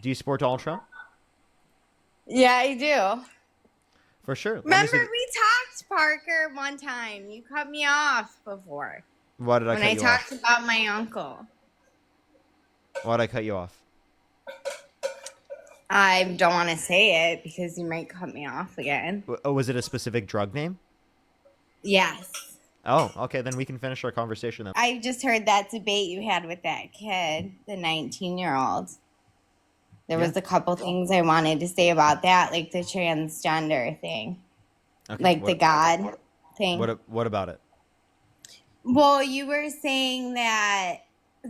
Do you support Donald Trump? Yeah, I do. For sure. Let me Remember, see. we talked, Parker, one time. You cut me off before Why did I when cut I you off? talked about my uncle. Why did I cut you off? I don't want to say it because you might cut me off again. Oh, was it a specific drug name? Yes. Oh, okay. Then we can finish our conversation then. I just heard that debate you had with that kid, the 19-year-old. There Yeah. was a couple things I wanted to say about that, like the transgender thing, Okay. like the God thing. What about it? Well, you were saying that,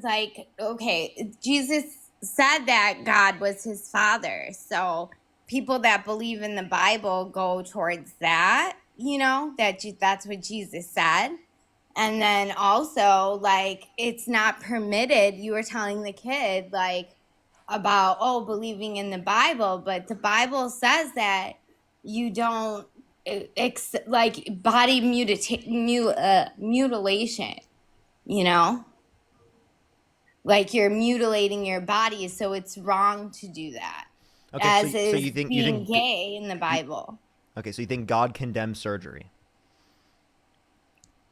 like, okay, Jesus said that God was his father. So people that believe in the Bible go towards that, that's what Jesus said. And then also, like, it's not permitted. You were telling the kid, like, about, oh, believing in the Bible, but the Bible says that you don't like body mutilation, you know? Like you're mutilating your body, so it's wrong to do that. Okay. So As so is you being think gay in the you Bible. okay? So you think God condemns surgery?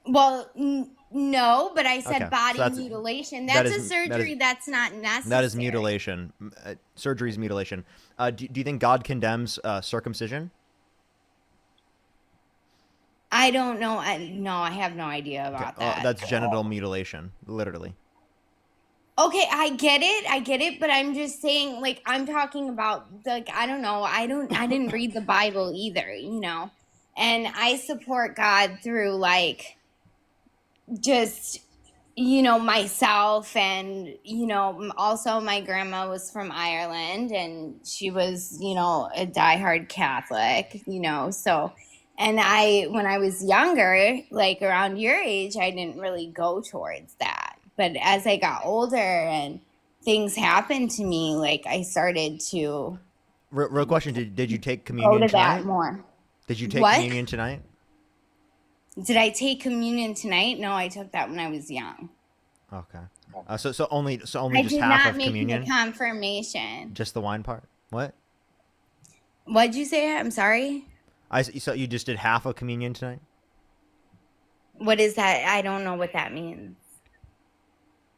Well, no, but I Okay. said So body mutilation. that That's is a that is surgery that's not that is necessary. mutilation. Surgery is mutilation. Do you think God condemns circumcision? I don't know. No, I have no idea Okay. about that. That's genital mutilation, literally. Okay, I get it. I get it, but I'm just saying like I'm talking about like I don't know. I didn't read the Bible either. And I support God through like just myself and also my grandma was from Ireland and she was a diehard Catholic. So and I when I was younger, like around your age, I didn't really go towards that, but as I got older and things happened to me, like I started to Real question: Did you take go communion to that tonight? more. Did you take What? communion tonight? Did I take communion tonight? No, I took that when I was young. Okay. So only I just did half not of make my communion, confirmation. just the wine part. What? What'd you say? I'm sorry. So you just did half of communion tonight? What is that? I don't know what that means.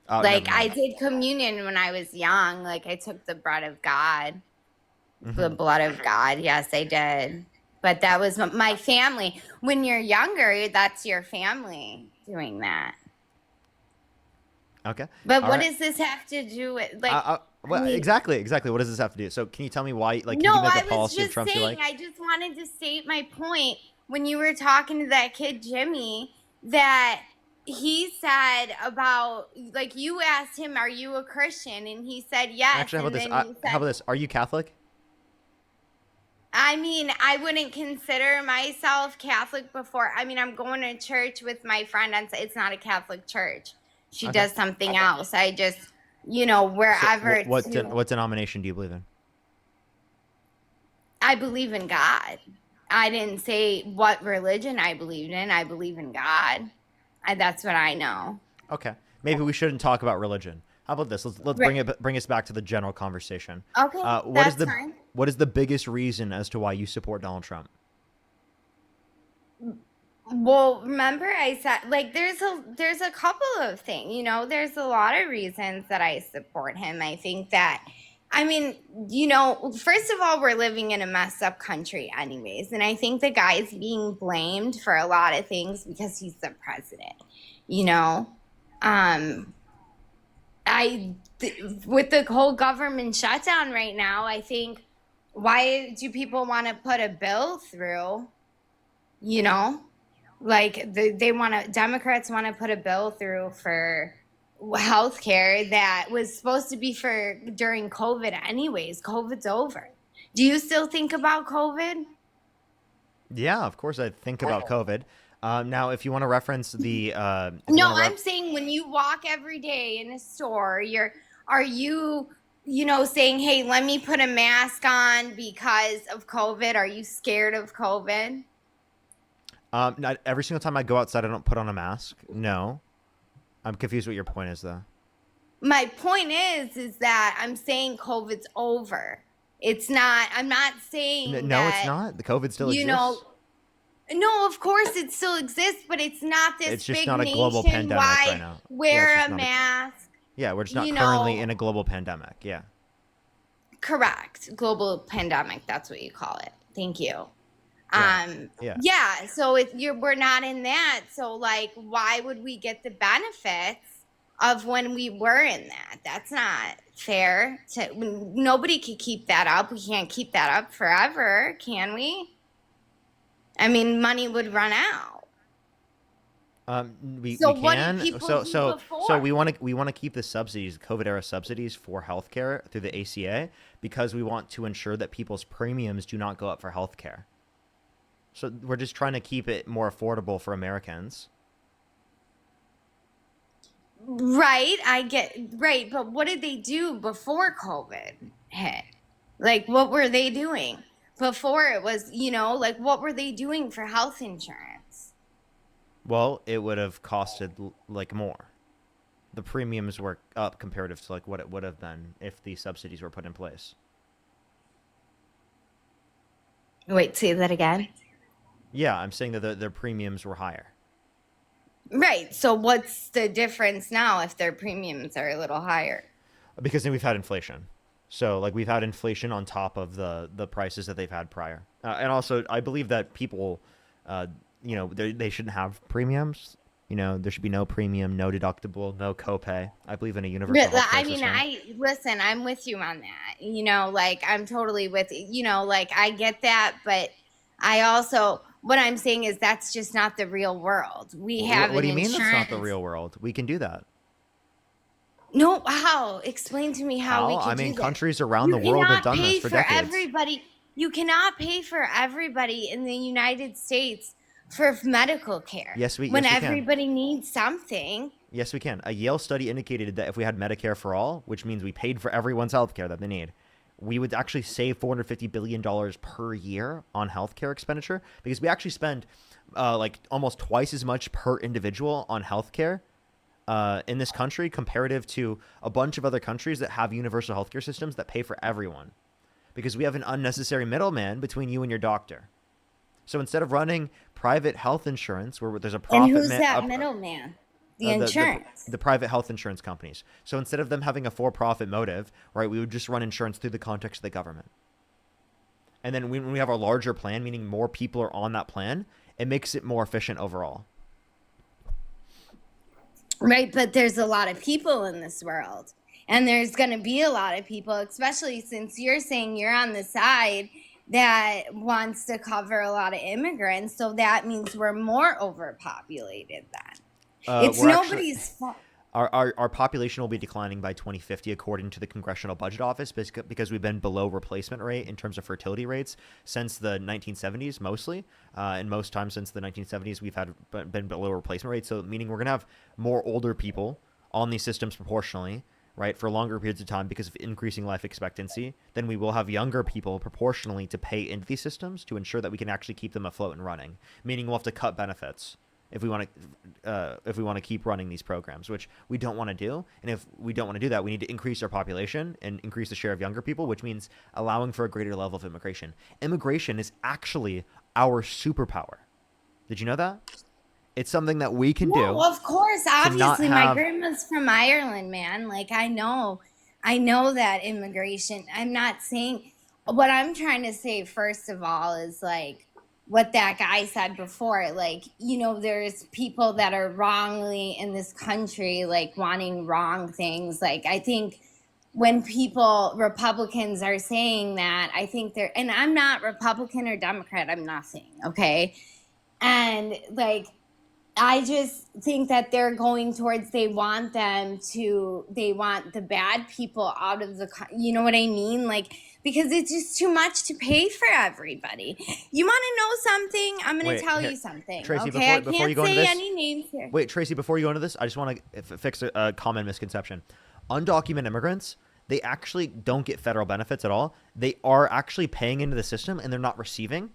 Oh, never Like I mind. did communion when I was young. Like I took the bread of God, the Hmm. blood of God. Yes, I did. But that was my family. When you're younger, that's your family doing that. Okay. But All what right. does this have to do with like I Well, mean, exactly. What does this have to do? So can you tell me why? Like, can no, you give me like a I was policy of just Trump's you saying, like? I just wanted to state my point when you were talking to that kid, Jimmy, that he said about, like, you asked him, are you a Christian? And he said yes. Actually, how about And this? then you How said, about this? Are you Catholic? I mean, I wouldn't consider myself Catholic before. I mean, I'm going to church with my friend, and it's not a Catholic church. She Okay. does something else. I just, So wherever to. what denomination do you believe in? I believe in God. I didn't say what religion I believed in. I believe in God. That's what I know. Okay. Maybe we shouldn't talk about religion. How about this? Let's Right. bring us back to the general conversation. Okay, What is that's the fine. biggest reason as to why you support Donald Trump? Well, remember I said like there's a couple of things, there's a lot of reasons that I support him. I think that I mean, first of all, we're living in a messed up country anyways, and I think the guy is being blamed for a lot of things because he's the president. You know, um with the whole government shutdown right now, I think why do people want to put a bill through, you know? Like they want to Democrats want to put a bill through for health care that was supposed to be for during COVID anyways. COVID's over. Do you still think about COVID? Yeah, of course I think about COVID. Now, if you want to reference if you No, want to I'm saying when you walk every day in a store, are you saying, "Hey, let me put a mask on because of COVID"? Are you scared of COVID? not every single time I go outside, I don't put on a mask. No, I'm confused what your point is though. My point is that I'm saying COVID's over. It's not. I'm not saying No, it's that, not. The COVID still you know. exists. No, of course it still exists, but it's not this It's just big not a global pandemic right nationwide now. Yeah, it's wear just a not a. mask. Yeah, we're just not You currently in know, a global pandemic. Yeah. correct. Global pandemic. That's what you call it. Thank you. Yeah. Yeah. Yeah, so if you're we're not in that, so like why would we get the benefits of when we were in that? That's not fair. To nobody could keep that up. We can't keep that up forever, can we? I mean, money would run out. We So what did can. people do So before? we want to keep the subsidies, COVID era subsidies for healthcare through the ACA because we want to ensure that people's premiums do not go up for healthcare. So we're just trying to keep it more affordable for Americans. Right, I get right, but what did they do before COVID hit? Like what were they doing before it was, like what were they doing for health insurance? Well, it would have costed like more. The premiums were up comparative to like what it would have been if the subsidies were put in place. Wait, say that again. Yeah, I'm saying that their premiums were higher Right. So what's the difference now if their premiums are a little higher? because then we've had inflation. So like we've had inflation on top of the prices that they've had prior, and also I believe that people, uh, they shouldn't have premiums. There should be no premium, no deductible, no copay. I believe in a universal I healthcare mean, system. I listen, I'm with you on that. Like I'm totally with like I get that, but I also what I'm saying is that's just not the real world. We have What an do you mean that's not the insurance. real world? We can do that. No, how? Explain to me how we How? I could mean, do that. countries around You the world have cannot done this pay for for decades. everybody. You cannot pay for everybody in the United States for medical care when Yes we can. everybody needs something. Yes, we can. A Yale study indicated that if we had Medicare for all, which means we paid for everyone's healthcare that they need, we would actually save $450 billion per year on healthcare expenditure because we actually spend like almost twice as much per individual on healthcare in this country comparative to a bunch of other countries that have universal healthcare systems that pay for everyone because we have an unnecessary middleman between you and your doctor. So instead of running private health insurance where there's a And profit, who's that middleman? The uh, the, the insurance. the private health insurance companies. So instead of them having a for-profit motive, right, we would just run insurance through the context of the government. And then when we have a larger plan, meaning more people are on that plan, it makes it more efficient overall. Right, but there's a lot of people in this world. And there's going to be a lot of people, especially since you're saying you're on the side that wants to cover a lot of immigrants. So that means we're more overpopulated then. It's We're actually nobody's fault. our population will be declining by 2050 according to the Congressional Budget Office because we've been below replacement rate in terms of fertility rates since the 1970s mostly, and most times since the 1970s we've had been below replacement rate, so meaning we're going to have more older people on these systems proportionally, right, for longer periods of time because of increasing life expectancy. Then we will have younger people proportionally to pay into these systems to ensure that we can actually keep them afloat and running, meaning we'll have to cut benefits if we want to keep running these programs, which we don't want to do. And if we don't want to do that, we need to increase our population and increase the share of younger people, which means allowing for a greater level of immigration. Immigration is actually our superpower. Did you know that? It's something that we can Well, do of course, to not obviously, my have. grandma's from Ireland, man. Like, I know that immigration. I'm not saying what I'm trying to say, first of all, is like what that guy said before. Like, there's people that are wrongly in this country, like wanting wrong things. Like, I think when Republicans are saying that, I think and I'm not Republican or Democrat, I'm nothing, okay? And like, I just think that they're going towards they want the bad people out of you know what I mean? Like, because it's just too much to pay for everybody. You want to know something? I'm going to Wait, tell here, you something. Tracy. Okay, I Before you can't go into say this, any names here. wait, Tracy. Before you go into this, I just want to fix a common misconception. Undocumented immigrants, they actually don't get federal benefits at all. They are actually paying into the system, and they're not receiving.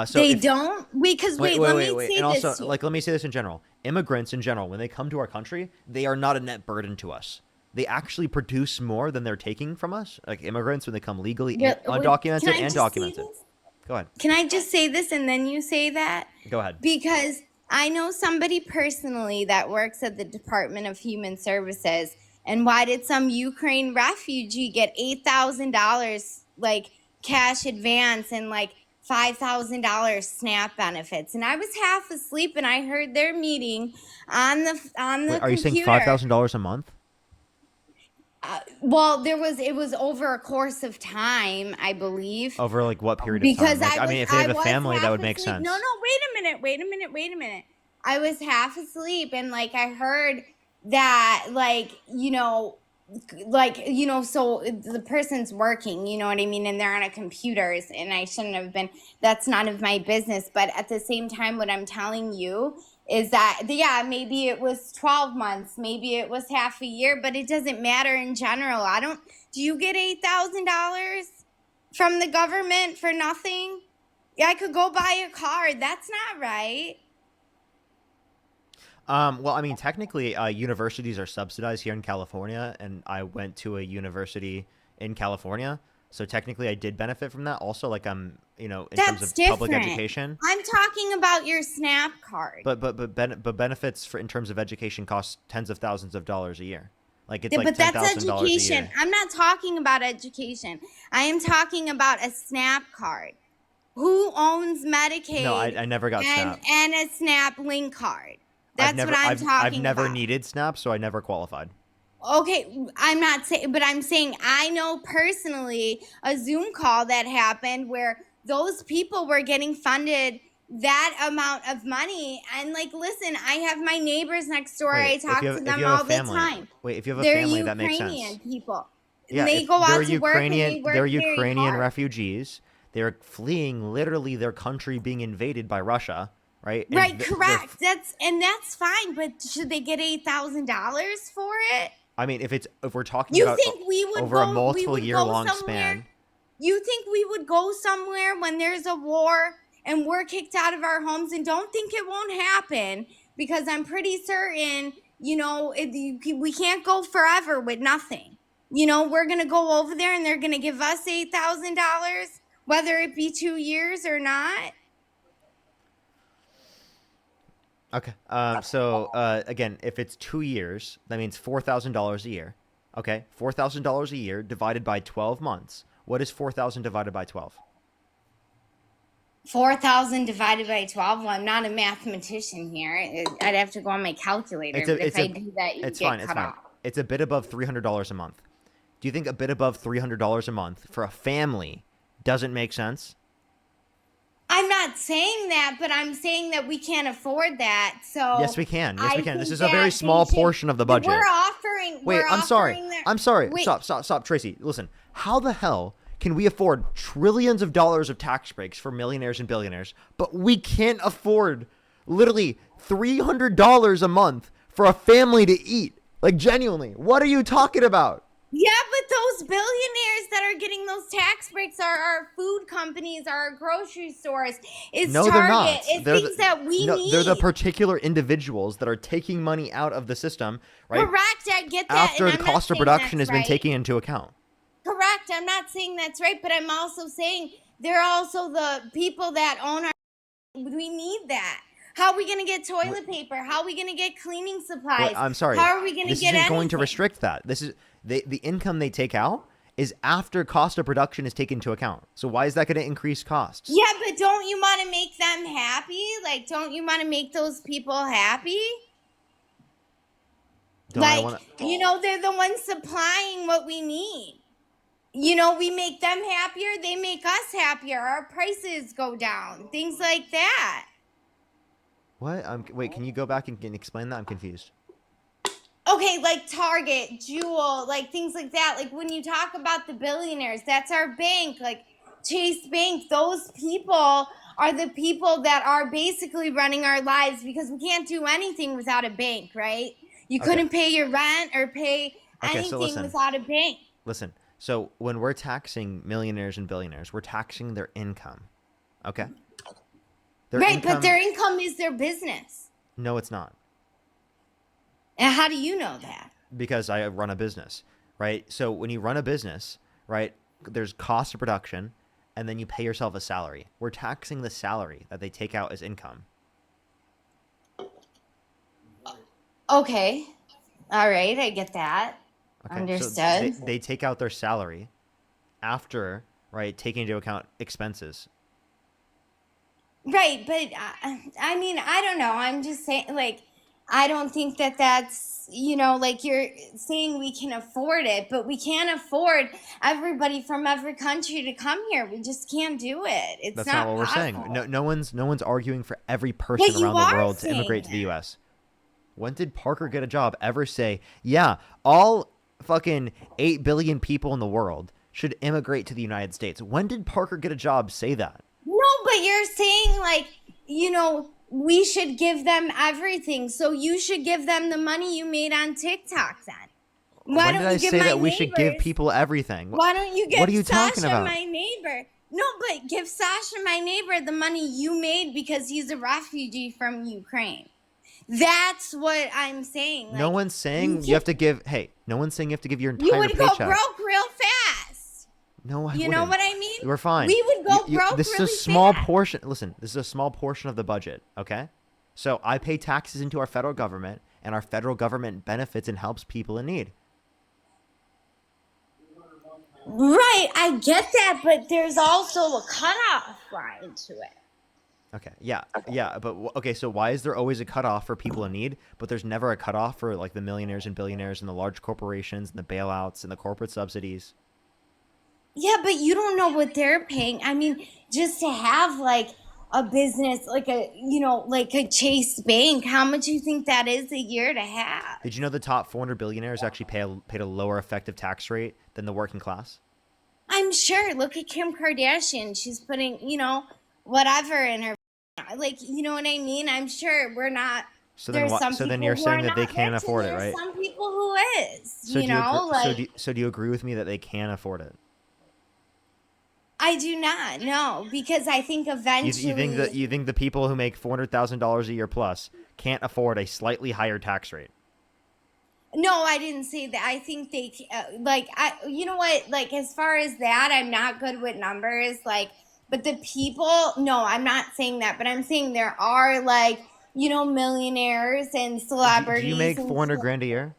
So They if don't? Because Wait, let wait, wait, me wait. say And also, this to you. like, let me say this in general. Immigrants in general, when they come to our country, they are not a net burden to us. they actually produce more than they're taking from us, like immigrants when they come legally, Yeah, undocumented can I and just say documented. this? Go ahead. Can I just say this and then you say that? Go ahead. Because I know somebody personally that works at the Department of Human Services. And why did some Ukraine refugee get $8,000 like cash advance and like $5,000 SNAP benefits? And I was half asleep and I heard their meeting on the Wait, are you saying computer. $5,000 a month? Well, it was over a course of time, I believe. Over like what period of time? Because Like, I mean, if they I have a was family, that half would make asleep. No, sense. no, wait a minute. I was half asleep and like I heard that so the person's working, you know what I mean, and they're on a computers and I shouldn't have been. That's none of my business, but at the same time what I'm telling you is that yeah, maybe it was 12 months, maybe it was half a year, but it doesn't matter in general. Do you get $8,000 from the government for nothing? Yeah, I could go buy a car. That's not right. Well, I mean, technically, universities are subsidized here in California, and I went to a university in California, so technically, I did benefit from that. Also, like in terms That's of public different. education. I'm talking about your SNAP card. But benefits for in terms of education cost tens of thousands of dollars a year. Like it's Yeah, like but that's $10,000 a education. year. I'm not talking about education. I am talking about a SNAP card. Who owns Medicaid No, I never got SNAP. and a SNAP link card? That's what I'm talking I've never about. needed SNAP, so I never qualified. Okay, I'm not saying, but I'm saying I know personally a Zoom call that happened where those people were getting funded that amount of money. And like, listen, I have my neighbors next door. I Wait, talk to if them you have a all the family, time. wait, if you have a They're family, that makes Ukrainian sense. people. Yeah, And they if go they're out to work and they work they're very Ukrainian hard. refugees. They're fleeing literally their country being invaded by Russia, right? And Right, correct. That's fine, but should they get $8,000 for it? I mean, if we're talking You about think we would over a go? We multiple would year go long somewhere? span, You think we would go somewhere when there's a war and we're kicked out of our homes? And don't think it won't happen because I'm pretty certain, we can't go forever with nothing. We're going to go over there and they're going to give us $8,000, whether it be 2 years or not. okay. Again, if it's 2 years, that means $4,000 a year. Okay, $4,000 a year divided by 12 months. What is 4,000 divided by 12? 4,000 divided by 12. Well, I'm not a mathematician here. I'd have to go on my calculator. But if I do that, you get cut off. It's a bit above $300 a month. Do you think a bit above $300 a month for a family doesn't make sense? I'm not saying that, but I'm saying that we can't afford that. So Yes, we can. Yes, we can. This is a that very small portion of the budget. We're offering. Wait, I'm sorry. I'm sorry. Wait. Stop, Tracy. Listen. How the hell can we afford trillions of dollars of tax breaks for millionaires and billionaires, but we can't afford literally $300 a month for a family to eat? Like, genuinely, what are you talking about? Yeah, but those billionaires that are getting those tax breaks are our food companies, our grocery stores. It's No, Target. they're not. It's They're things that we need. They're the particular individuals that are taking money out of the system, right? Correct. I get that. After the cost of production has been taken into account. Correct. I'm not saying that's right, but I'm also saying they're also the people that own our. We need that. How are we going to get toilet paper? How are we going to get cleaning supplies? I'm sorry. How are we going to get This isn't going to anything? restrict that. This is the income they take out is after cost of production is taken into account. So why is that going to increase costs? Yeah, but don't you want to make them happy? Like, don't you want to make those people happy? They're the ones supplying what we need. We make them happier. They make us happier. Our prices go down. Things like that. What? Wait, can you go back and explain that? I'm confused. Okay, like Target, Jewel, like things like that. Like when you talk about the billionaires, that's our bank. Like Chase Bank, those people are the people that are basically running our lives because we can't do anything without a bank, right? You couldn't pay your rent or pay anything without a bank. Listen, so when we're taxing millionaires and billionaires, we're taxing their income, okay? But their income is their business. No, it's not. And how do you know that? Because I run a business, right? So when you run a business, right, there's cost of production, and then you pay yourself a salary. We're taxing the salary that they take out as income. Okay. All right. I get that. Okay, so Understood. they take out their salary after, right, taking into account expenses. Right, but I mean, I don't know. I'm just saying, like, I don't think that that's, like you're saying we can afford it, but we can't afford everybody from every country to come here. We just can't do it. It's That's not not what we're saying. possible. No one's arguing for every person But you around the are world to saying immigrate to the that. U.S. When did Parker get a job ever say, yeah, all fucking 8 billion people in the world should immigrate to the United States? When did Parker get a job say that? No, but you're saying, like, we should give them everything. So you should give them the money you made on TikTok then. Why When did don't I you give say my that we should give neighbors? people everything? Why don't you What give are you talking Sasha, about? my neighbor? No, but give Sasha, my neighbor, the money you made because he's a refugee from Ukraine. That's what I'm saying. No Like, one's you saying you can, have to give, hey, no one's saying you have to give your you entire would go paycheck. broke real fast. No, I You know wouldn't. what I mean? We're fine. We would go broke This is a really small fast. portion. Listen, this is a small portion of the budget, okay? So I pay taxes into our federal government, and our federal government benefits and helps people in need. Right, I get that, but there's also a cutoff line to it. Okay, yeah, but okay, so why is there always a cutoff for people in need, but there's never a cutoff for like the millionaires and billionaires and the large corporations and the bailouts and the corporate subsidies? Yeah, but you don't know what they're paying. I mean, just to have like a business, like like a Chase Bank, how much you think that is a year to have? Did you know the top 400 billionaires actually paid a lower effective tax rate than the working class? I'm sure. Look at Kim Kardashian. She's putting, whatever in her, like, you know what I mean? I'm sure we're not. So then There's what? some So then people you're who are saying that they not can't rich, and afford it, there's right? some people who is. So do you agree, Like so do you agree with me that they can afford it? I do not. No, because I think eventually. You think the people who make $400,000 a year plus can't afford a slightly higher tax rate? No, I didn't say that. I think they you know what? Like, as far as that, I'm not good with numbers. Like, but the people, no, I'm not saying that. But I'm saying there are like, millionaires and Do you celebrities make and 400 grand a year?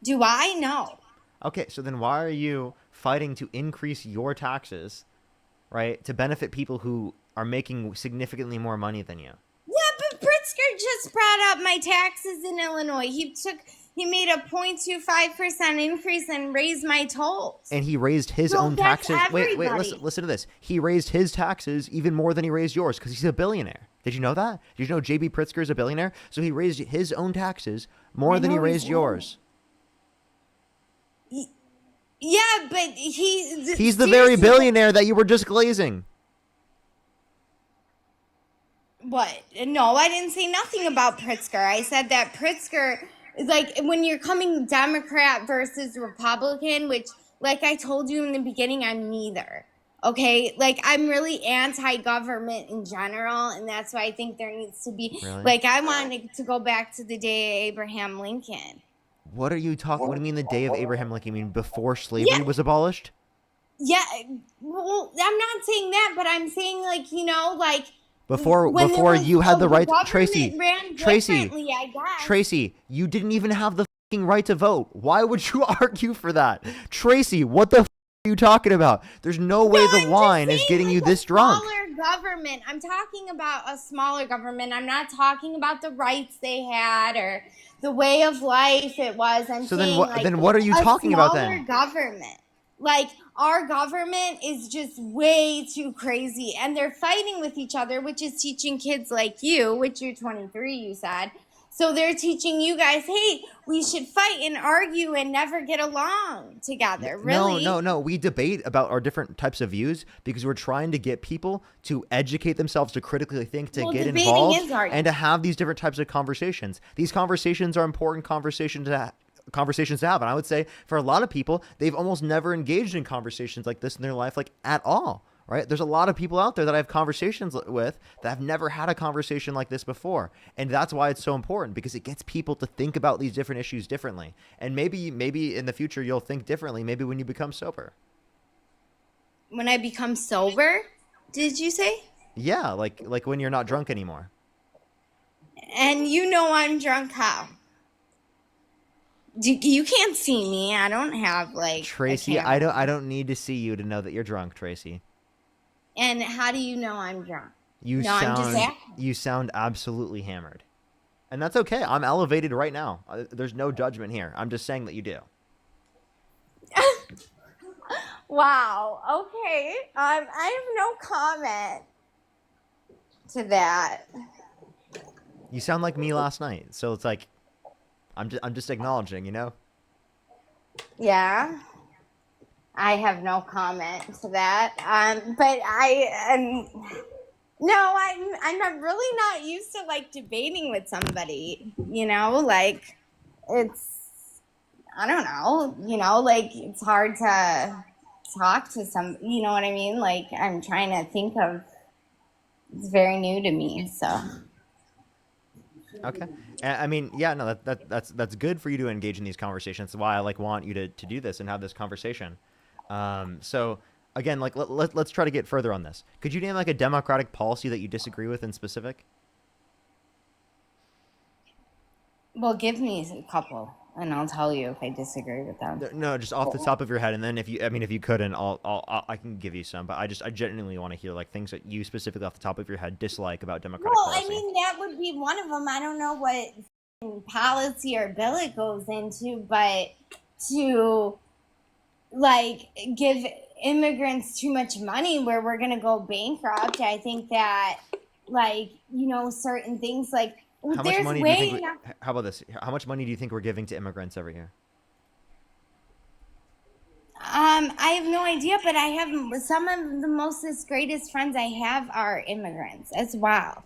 do I know? Okay, so then why are you fighting to increase your taxes, right, to benefit people who are making significantly more money than you? Yeah, but Pritzker just brought up my taxes in Illinois. He made a 0.25% increase and raised my tolls. And he raised his So own that's taxes. Wait, everybody. listen to this. He raised his taxes even more than he raised yours because he's a billionaire. Did you know that? Did you know JB Pritzker is a billionaire? So he raised his own taxes more I than he know he's raised yours. Yeah, but He's the very billionaire that you were just glazing. What? No, I didn't say nothing about Pritzker. I said that Pritzker is like when you're coming Democrat versus Republican, which, like I told you in the beginning, I'm neither. Okay, like I'm really anti-government in general, and that's why I think there needs to be Really? like I wanted to go back to the day of Abraham Lincoln. What are you talking? What do you mean the day of Abraham Lincoln? You mean before slavery Yeah. was abolished? Yeah, well, I'm not saying that, but I'm saying like like Before when there was, you had the right, government Tracy. ran Tracy. differently, I guess. Tracy, you didn't even have the fucking right to vote. Why would you argue for that? Tracy, what the are you talking about? There's no way the I'm wine just is saying, getting you like, this drunk. A smaller government. I'm talking about a smaller government. I'm not talking about the rights they had or the way of life it was. I'm So saying then what are you talking about then? A smaller government. Like, our government is just way too crazy, and they're fighting with each other, which is teaching kids like you, which you're 23, you said. So they're teaching you guys, hey, we should fight and argue and never get along together. Really? No. We debate about our different types of views because we're trying to get people to educate themselves, to critically think, to get debating involved, is arguing. and to have these different types of conversations. These conversations are important conversations to have. And I would say for a lot of people, they've almost never engaged in conversations like this in their life, like at all. right? There's a lot of people out there that I have conversations with that have never had a conversation like this before. And that's why it's so important, because it gets people to think about these different issues differently. And maybe in the future you'll think differently, maybe when you become sober. When I become sober, did you say? Yeah, like when you're not drunk anymore. And I'm drunk how? You can't see me. I don't have like a Tracy, camera. I don't need to see you to know that you're drunk, Tracy. And how do you know I'm drunk? You No, I'm just sound asking. you sound absolutely hammered. And that's okay. I'm elevated right now. There's no judgment here. I'm just saying that you do. Wow. Okay. I have no comment to that. You sound like me last night. So it's like I'm just acknowledging, Yeah. I have no comment to that. But I no, I'm really not used to like debating with somebody. Like it's I don't know. Like it's hard to talk to some. You know what I mean? Like I'm trying to think of. It's very new to me, so. Okay. I mean, yeah, no, that's good for you to engage in these conversations. That's why I want you to do this and have this conversation. So again, like let's try to get further on this. Could you name like a Democratic policy that you disagree with in specific? Well, give me a couple, and I'll tell you if I disagree with them. No, just off the top of your head, and then if you couldn't, I can give you some. But I genuinely want to hear like things that you specifically off the top of your head dislike about Democratic Well, I policy. mean, that would be one of them. I don't know what policy or bill it goes into, but to like give immigrants too much money where we're going to go bankrupt, I think that like, certain things like How much there's money do you think? way enough. How about this? How much money do you think we're giving to immigrants every year? I have no idea, but I have some of the greatest friends I have are immigrants as well.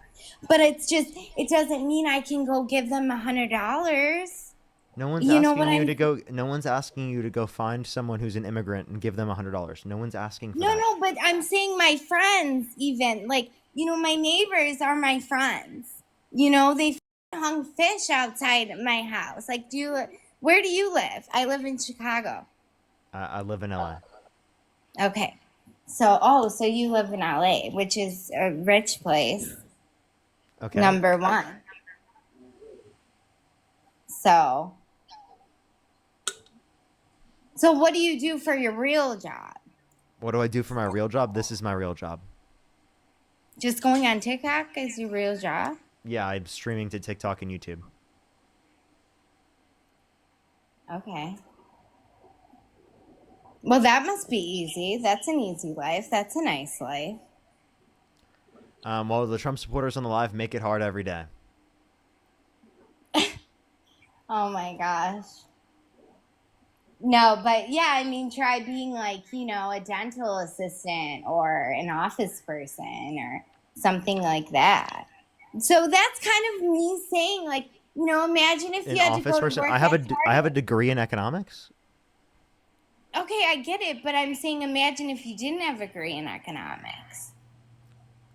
But it doesn't mean I can go give them $100. No one's You know what asking you I'm to go. No one's asking you to go find someone who's an immigrant and give them $100. No one's asking for No, that. no, but I'm saying my friends even like, my neighbors are my friends. They hung fish outside my house. Like, where do you live? I live in Chicago. I live in LA. Okay. So you live in LA, which is a rich place. Okay. Number one. So what do you do for your real job? What do I do for my real job? This is my real job. Just going on TikTok is your real job? Yeah, I'm streaming to TikTok and YouTube. Okay. Well, that must be easy. That's an easy life. That's a nice life. Well, the Trump supporters on the live make it hard every day. Oh my gosh. No, but yeah, I mean, try being like, a dental assistant or an office person or something like that. So that's kind of me saying, like, imagine if An you had to office go to person. work I have a degree in economics. Okay, I get it, but I'm saying imagine if you didn't have a degree in economics.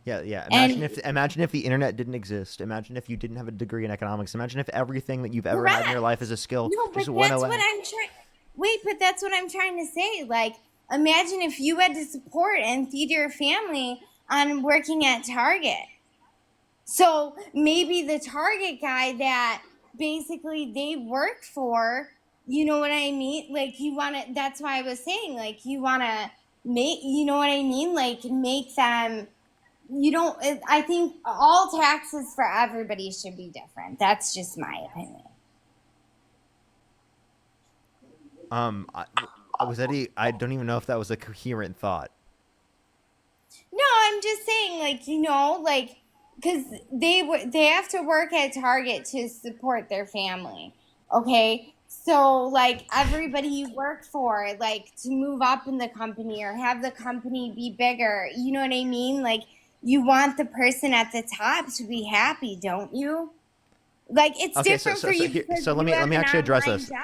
Yeah. And Imagine if the internet didn't exist. Imagine if you didn't have a degree in economics. Imagine if everything that you've ever had in your life as a skill no, but just went that's away. what I'm trying. Wait, but that's what I'm trying to say. Like, imagine if you had to support and feed your family on working at Target. So maybe the Target guy that basically they work for, you know what I mean? Like you want to, that's why I was saying, like you want to make, you know what I mean? Like make them, I think all taxes for everybody should be different. That's just my opinion. I don't even know if that was a coherent thought. No, I'm just saying, like, because they have to work at Target to support their family. Okay, so like everybody you work for, like to move up in the company or have the company be bigger. You know what I mean? Like you want the person at the top to be happy, don't you? Like it's Okay, different for you because let you have me an actually address online this. job.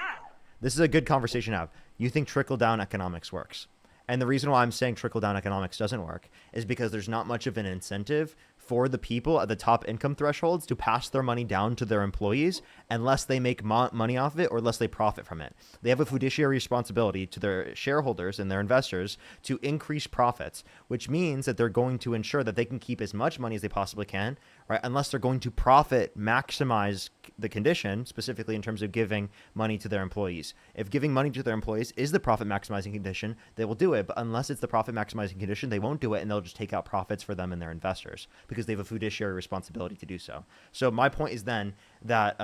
This is a good conversation to have. You think trickle down economics works, And the reason why I'm saying trickle down economics doesn't work is because there's not much of an incentive for the people at the top income thresholds to pass their money down to their employees unless they make money off of it or unless they profit from it. They have a fiduciary responsibility to their shareholders and their investors to increase profits, which means that they're going to ensure that they can keep as much money as they possibly can, right? Unless they're going to profit maximize the condition, specifically in terms of giving money to their employees. If giving money to their employees is the profit maximizing condition, they will do it. But unless it's the profit maximizing condition, they won't do it, and they'll just take out profits for them and their investors because they have a fiduciary responsibility to do so. So my point is then that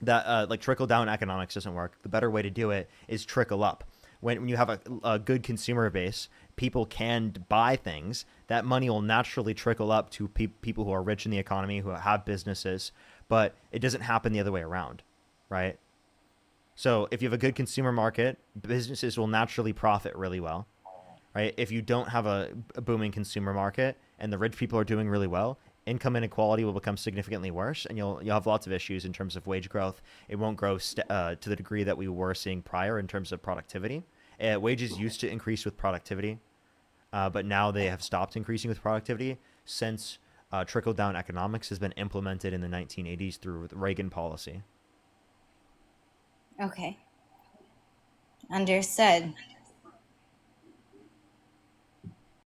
like trickle down economics doesn't work. The better way to do it is trickle up. When you have a good consumer base, people can buy things. That money will naturally trickle up to people who are rich in the economy, who have businesses, but it doesn't happen the other way around, right? So if you have a good consumer market, businesses will naturally profit really well, right? If you don't have a booming consumer market and the rich people are doing really well, income inequality will become significantly worse, and you'll have lots of issues in terms of wage growth. It won't grow to the degree that we were seeing prior in terms of productivity. Wages used to increase with productivity, but now they have stopped increasing with productivity since trickle down economics has been implemented in the 1980s through Reagan policy. Okay. Understood.